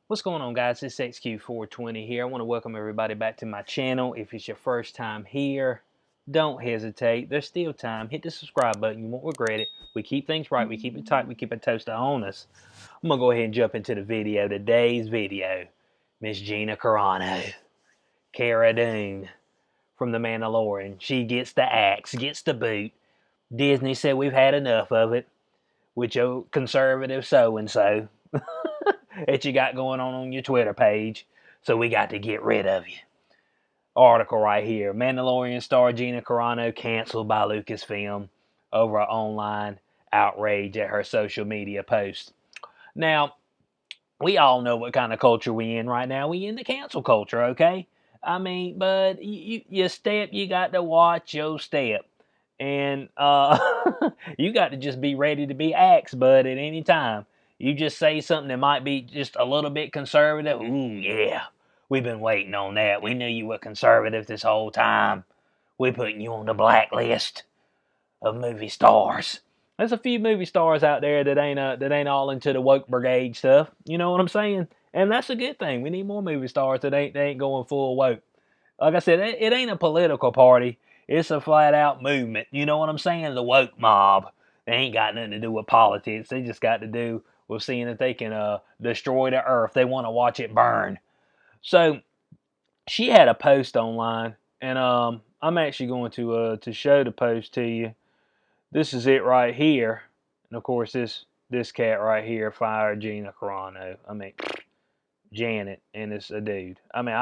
What's going on, guys? It's XQ420 here. I want to welcome everybody back to my channel. If it's your first time here, don't hesitate. There's still time. Hit the subscribe button. You won't regret it. We keep things right. We keep it tight. We keep it toasted on us. I'm going to go ahead and jump into the video. Today's video, Miss Gina Carano, Cara Dune from The Mandalorian. She gets the axe, gets the boot. Disney said we've had enough of it with your conservative so-and-so that you got going on your Twitter page, so we got to get rid of you. Article right here. Mandalorian star Gina Carano canceled by Lucasfilm over online outrage at her social media post. Now, we all know what kind of culture we in right now. We in the cancel culture, okay? I mean, but you step, you got to watch your step. And you got to just be ready to be axed, bud, at any time. You just say something that might be just a little bit conservative. Ooh, yeah. We've been waiting on that. We knew you were conservative this whole time. We're putting you on the blacklist of movie stars. There's a few movie stars out there that ain't all into the woke brigade stuff. You know what I'm saying? And that's a good thing. We need more movie stars that ain't going full woke. Like I said, it ain't a political party. It's a flat out movement. You know what I'm saying? The woke mob. They ain't got nothing to do with politics. They just got to do with seeing if they can destroy the earth. They want to watch it burn. So she had a post online, and I'm actually going to show the post to you. This is it right here, and of course this cat right here fired Gina Carano. I mean, Janet, and it's a dude. I mean,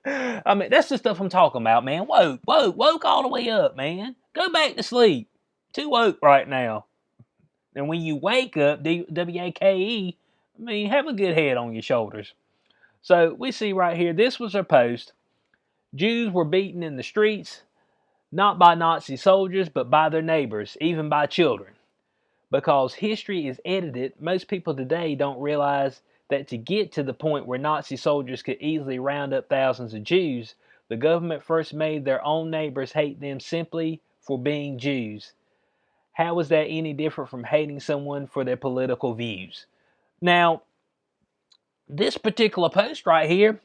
I mean, that's the stuff I'm talking about, man. Woke all the way up, man. Go back to sleep. Too woke right now. And when you wake up, W-A-K-E, I mean, have a good head on your shoulders. So we see right here, this was her post. Jews were beaten in the streets, not by Nazi soldiers, but by their neighbors, even by children. Because history is edited, most people today don't realize that to get to the point where Nazi soldiers could easily round up thousands of Jews, the government first made their own neighbors hate them simply for being Jews. How is that any different from hating someone for their political views? Now, this particular post right here,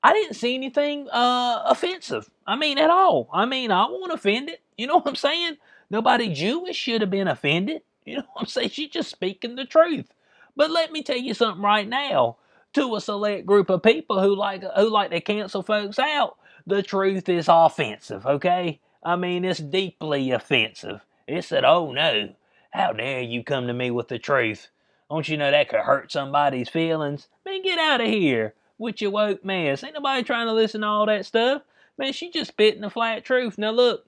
I didn't see anything offensive. I mean, at all. I mean, I won't offend it. You know what I'm saying? Nobody Jewish should have been offended. You know what I'm saying? She's just speaking the truth. But let me tell you something right now. To a select group of people who like to cancel folks out, the truth is offensive, okay? I mean, it's deeply offensive. It said, oh no, how dare you come to me with the truth? Don't you know that could hurt somebody's feelings? Man, get out of here with your woke mess. Ain't nobody trying to listen to all that stuff. Man, she just spitting the flat truth. Now look,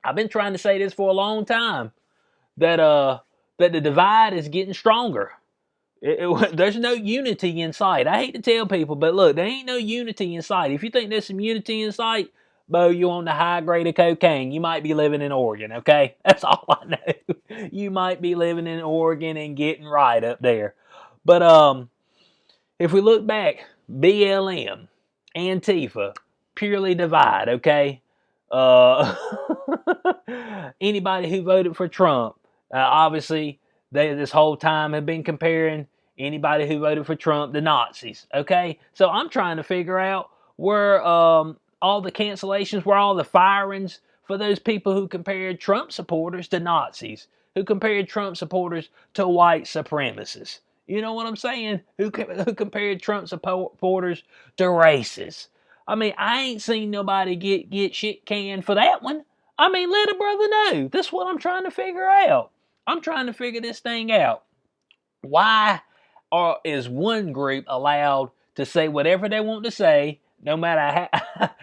I've been trying to say this for a long time, that that the divide is getting stronger. There's no unity in sight. I hate to tell people, but look, there ain't no unity in sight. If you think there's some unity in sight, Bo, you on the high grade of cocaine. You might be living in Oregon, okay? That's all I know. You might be living in Oregon and getting right up there. But if we look back, BLM, Antifa, purely divide, okay? Uh, Anybody who voted for Trump, obviously, they this whole time have been comparing anybody who voted for Trump to Nazis, okay? So I'm trying to figure out where all the cancellations, where all the firings for those people who compared Trump supporters to Nazis, who compared Trump supporters to white supremacists. You know what I'm saying? Who compared Trump supporters to racists? I mean, I ain't seen nobody get shit canned for that one. I mean, let a brother know. This is what I'm trying to figure out. I'm trying to figure this thing out. Why is one group allowed to say whatever they want to say, no matter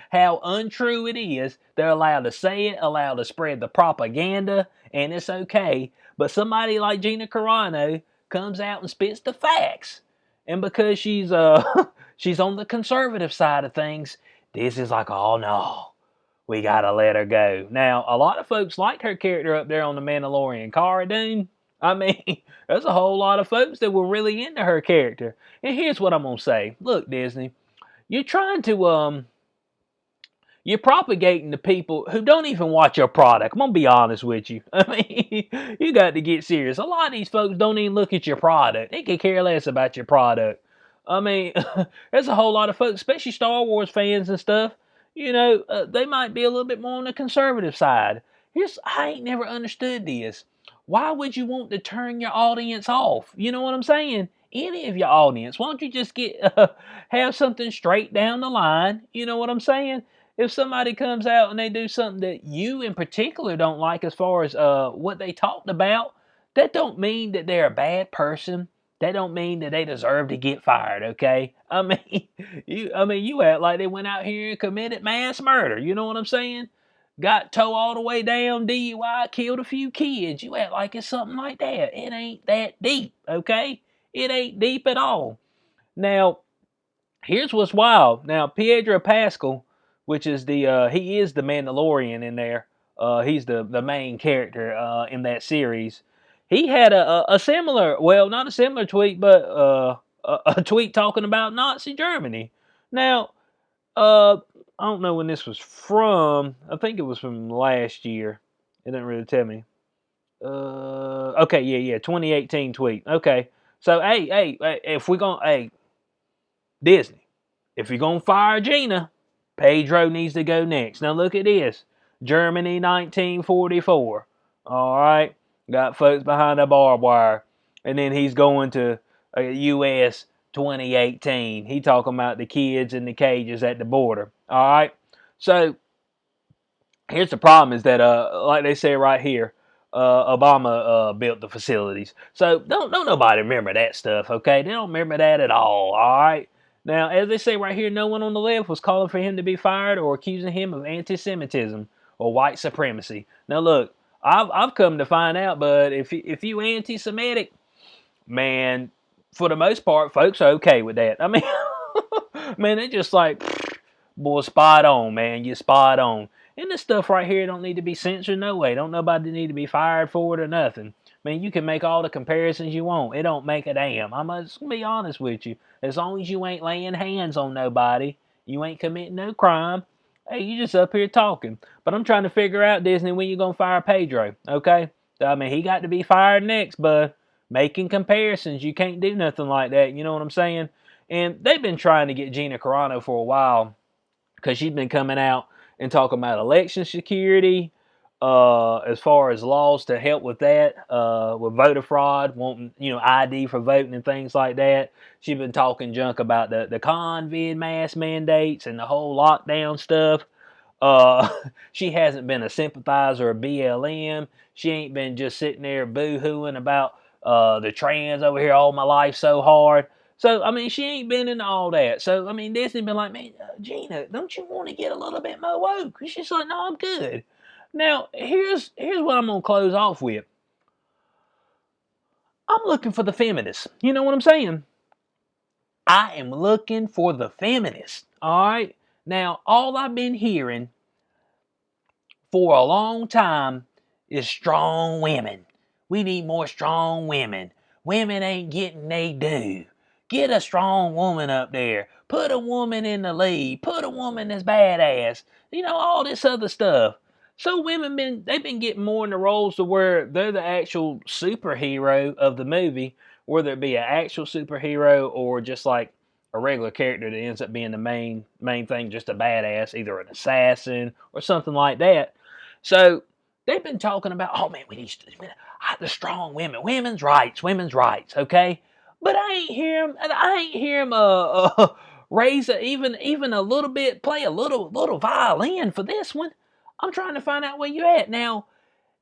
how untrue it is? They're allowed to say it, allowed to spread the propaganda, and it's okay. But somebody like Gina Carano comes out and spits the facts. And because she's she's on the conservative side of things, this is like, oh no, we gotta let her go. Now, a lot of folks liked her character up there on The Mandalorian. Cara Dune, I mean, there's a whole lot of folks that were really into her character. And here's what I'm gonna say. Look, Disney, you're trying to you're propagating to people who don't even watch your product. I'm gonna be honest with you. I mean, you got to get serious. A lot of these folks don't even look at your product. They could care less about your product. I mean, there's a whole lot of folks, especially Star Wars fans and stuff. They might be a little bit more on the conservative side. I ain't never understood this. Why would you want to turn your audience off? You know what I'm saying? Any of your audience, why don't you just have something straight down the line? You know what I'm saying? If somebody comes out and they do something that you in particular don't like as far as what they talked about, that don't mean that they're a bad person. That don't mean that they deserve to get fired, okay? You act like they went out here and committed mass murder. You know what I'm saying? Got towed all the way down, DUI, killed a few kids. You act like it's something like that. It ain't that deep, okay? It ain't deep at all. Now, here's what's wild. Now, Pedro Pascal, which is he is the Mandalorian in there. He's the main character in that series. He had a similar, well, not a similar tweet, but a tweet talking about Nazi Germany. Now, I don't know when this was from. I think it was from last year. It didn't really tell me. Okay, yeah, 2018 tweet. Okay, so hey, if we're gonna, hey, Disney, if you're gonna fire Gina, Pedro needs to go next. Now look at this, Germany 1944. All right, got folks behind the barbed wire, and then he's going to U.S. 2018. He talking about the kids in the cages at the border. All right, so here's the problem: is that like they say right here, Obama built the facilities. So don't nobody remember that stuff. Okay, they don't remember that at all. All right. Now, as they say right here, no one on the left was calling for him to be fired or accusing him of anti-Semitism or white supremacy. Now, look, I've come to find out, but if you anti-Semitic, man, for the most part, folks are okay with that. I mean, man, they're just like, boy, spot on, man. You spot on. And this stuff right here don't need to be censored, no way. Don't nobody need to be fired for it or nothing. I mean, you can make all the comparisons you want. It don't make a damn. I'm just gonna be honest with you. As long as you ain't laying hands on nobody, you ain't committing no crime. Hey, you just up here talking. But I'm trying to figure out, Disney, when you gonna fire Pedro, okay? I mean, he got to be fired next, but making comparisons, you can't do nothing like that. You know what I'm saying? And they've been trying to get Gina Carano for a while because she's been coming out and talking about election security, as far as laws to help with that, with voter fraud, wanting ID for voting and things like that. She's been talking junk about the COVID mask mandates and the whole lockdown stuff. She hasn't been a sympathizer of BLM. She ain't been just sitting there boo-hooing about the trans over here all my life so hard. So, I mean, she ain't been into all that. So, I mean, Disney been like, man, Gina, don't you want to get a little bit more woke? She's like, no, I'm good. Now, here's what I'm going to close off with. I'm looking for the feminists. You know what I'm saying? I am looking for the feminists. All right? Now, all I've been hearing for a long time is strong women. We need more strong women. Women ain't getting they due. Get a strong woman up there. Put a woman in the lead. Put a woman that's badass. All this other stuff. So they've been getting more in the roles to where they're the actual superhero of the movie, whether it be an actual superhero or just like a regular character that ends up being the main thing, just a badass, either an assassin or something like that. So they've been talking about, oh man, we need the strong women, women's rights, okay? But I ain't hear him raise even a little bit, play a little violin for this one. I'm trying to find out where you at now.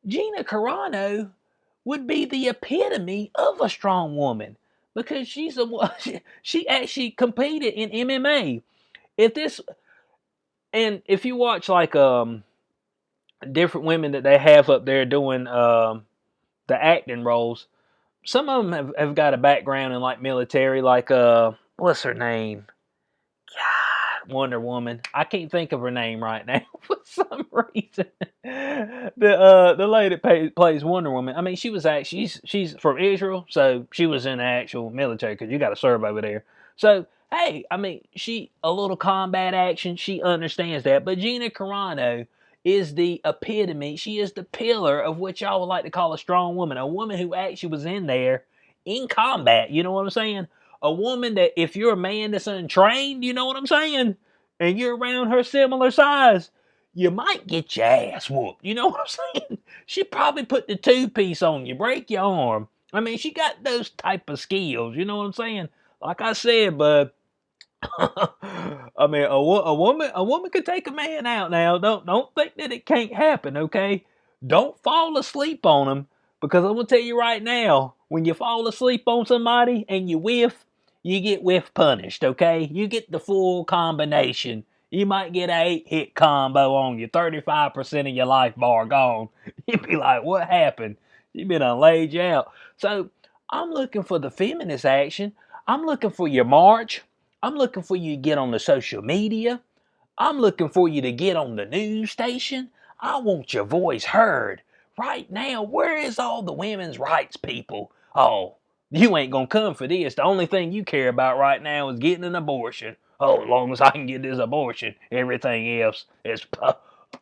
Gina Carano would be the epitome of a strong woman because she actually competed in MMA. If you watch like different women that they have up there doing the acting roles, some of them have got a background in like military, like what's her name? God, Wonder Woman. I can't think of her name right now for some reason. The lady that plays Wonder Woman. I mean, she was actually she's from Israel, so she was in the actual military because you got to serve over there. So hey, I mean, she a little combat action, she understands that. But Gina Carano is the epitome. She is the pillar of what y'all would like to call a strong woman. A woman who actually was in there in combat. You know what I'm saying? A woman that if you're a man that's untrained, you know what I'm saying? And you're around her similar size, you might get your ass whooped. You know what I'm saying? She probably put the two-piece on you, break your arm. I mean, she got those type of skills. You know what I'm saying? Like I said, bud, I mean, a woman could take a man out now. Don't think that it can't happen. Okay, don't fall asleep on him because I'm gonna tell you right now, when you fall asleep on somebody and you whiff, you get whiff punished. Okay, you get the full combination. You might get a 8-hit combo on you, 35% of your life bar gone. You'd be like, what happened? You been laid you out. So I'm looking for the feminist action. I'm looking for your march. I'm looking for you to get on the social media. I'm looking for you to get on the news station. I want your voice heard. Right now, where is all the women's rights people? Oh, you ain't gonna come for this. The only thing you care about right now is getting an abortion. Oh, as long as I can get this abortion, everything else is,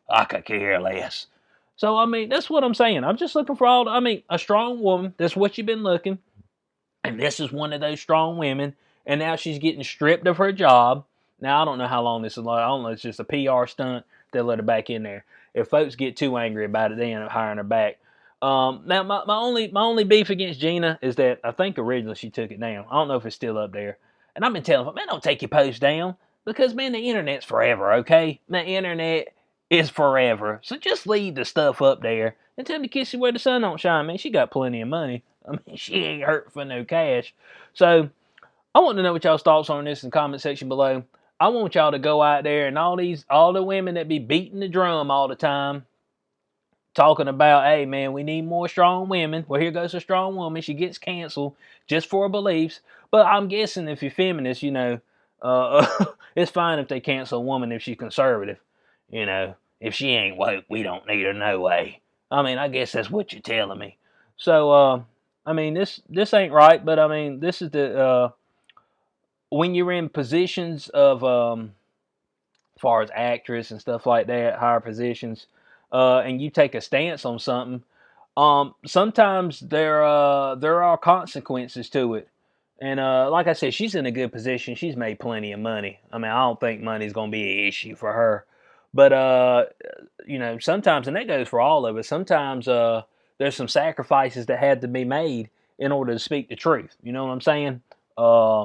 I could care less. So, I mean, that's what I'm saying. I'm just looking for a strong woman. That's what you've been looking. And this is one of those strong women. And now she's getting stripped of her job. Now, I don't know how long this is. I don't know. It's just a PR stunt. They'll let her back in there. If folks get too angry about it, they end up hiring her back. Now, my only beef against Gina is that I think originally she took it down. I don't know if it's still up there. And I've been telling them, man, don't take your post down. Because, man, the internet's forever, okay? The internet is forever. So just leave the stuff up there and tell me to kiss you where the sun don't shine, man. She got plenty of money. I mean, she ain't hurt for no cash. So I want to know what y'all's thoughts on this in the comment section below. I want y'all to go out there and all the women that be beating the drum all the time, talking about, hey man, we need more strong women. Well, here goes a strong woman. She gets canceled just for her beliefs. But I'm guessing if you're feminist, it's fine if they cancel a woman if she's conservative. If she ain't woke, we don't need her no way. I mean, I guess that's what you're telling me. So, I mean, this ain't right, but I mean, this is the when you're in positions of as far as actress and stuff like that, higher positions, and you take a stance on something, sometimes there are consequences to it. And like I said, she's in a good position. She's made plenty of money. I mean, I don't think money's going to be an issue for her. But sometimes, and that goes for all of us. Sometimes there's some sacrifices that had to be made in order to speak the truth. You know what I'm saying? Uh,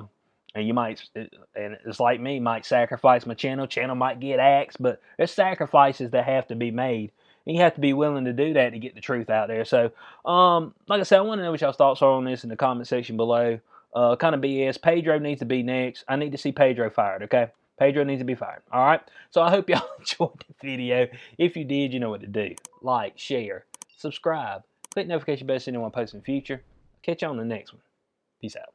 and you might, and it's like me, might sacrifice my channel. Channel might get axed, but there's sacrifices that have to be made. And you have to be willing to do that to get the truth out there. So, like I said, I want to know what y'all's thoughts are on this in the comment section below. Kind of BS. Pedro needs to be next. I need to see Pedro fired, okay? Pedro needs to be fired, all right? So I hope y'all enjoyed the video. If you did, you know what to do. Like, share, subscribe, click notification bell so anyone posts in the future. Catch you on the next one. Peace out.